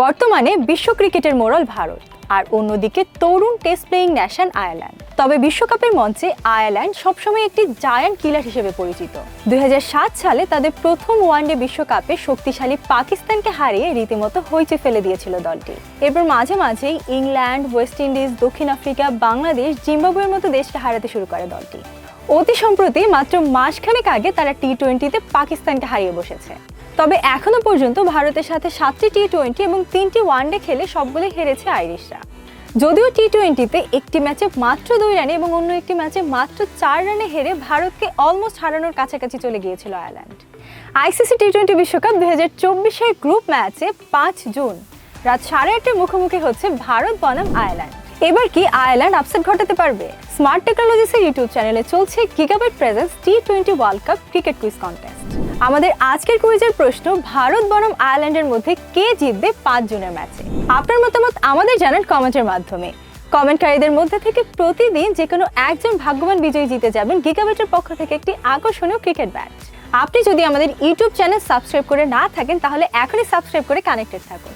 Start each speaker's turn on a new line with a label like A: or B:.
A: বর্তমানে বিশ্ব ক্রিকেটের মোড়ল ভারত, আর অন্যদিকে তরুণ টেস্ট প্লেয়িং নেশন আয়ারল্যান্ড। তবে বিশ্বকাপের মঞ্চে আয়ারল্যান্ড সবসময় একটি জায়ান্ট কিলার হিসেবে পরিচিত। 2007 সালে তাদের প্রথম ওয়ানডে বিশ্বকাপে শক্তিশালী পাকিস্তানকে হারিয়ে রীতিমতো হইচই ফেলে দিয়েছিল দলটি। এরপর মাঝে মাঝেই ইংল্যান্ড, ওয়েস্ট ইন্ডিজ, দক্ষিণ আফ্রিকা, বাংলাদেশ, জিম্বাবুয়ের মতো দেশকে হারাতে শুরু করে দলটি। অতি সম্প্রতি মাত্র মাসখানেক আগে তারা টি-20তে পাকিস্তানকে হারিয়ে বসেছে। তবে এখনো পর্যন্ত ভারতের সাথে 7টি টি-20 এবং 3টি ওয়ানডে খেলে সবগুলোই হেরেছে আইরিশরা। যদিও টি-20তে একটি ম্যাচে মাত্র 2 রানে এবং অন্য একটি ম্যাচে মাত্র 4 রানে হেরে ভারতকে অলমোস্ট হারানোর কাছাকাছি চলে গিয়েছিল আয়ারল্যান্ড। আইসিসি টি-20 বিশ্বকাপ 2024-এর গ্রুপ ম্যাচে 5 জুন রাত 8:30টায় মুখোমুখি হচ্ছে ভারত বনাম আয়ারল্যান্ড। এবার কি আয়ারল্যান্ড আপসেট ঘটাতে পারবে? স্মার্ট টেকনোলজিসের ইউটিউব চ্যানেলে চলছে গিগাবাইট প্রেজেন্স টি-20 world cup cricket quiz contest. আমাদের আজকের কুইজের প্রশ্ন, ভারত বনাম আয়ারল্যান্ডের মধ্যে কে জিতবে 5 জুনের ম্যাচে? আপনার মতামত আমাদের জানান কমেন্টের মাধ্যমে। কমেন্টকারীদের মধ্যে থেকে প্রতিদিন যে কোনো একজন ভাগ্যবান বিজয়ী জিতে যাবেন গিগাবাইটের পক্ষ থেকে একটি আকর্ষণীয় ক্রিকেট ব্যাট। আপনি যদি আমাদের ইউটিউব চ্যানেল সাবস্ক্রাইব করে না থাকেন তাহলে এখনই সাবস্ক্রাইব করে কানেক্টেড থাকুন।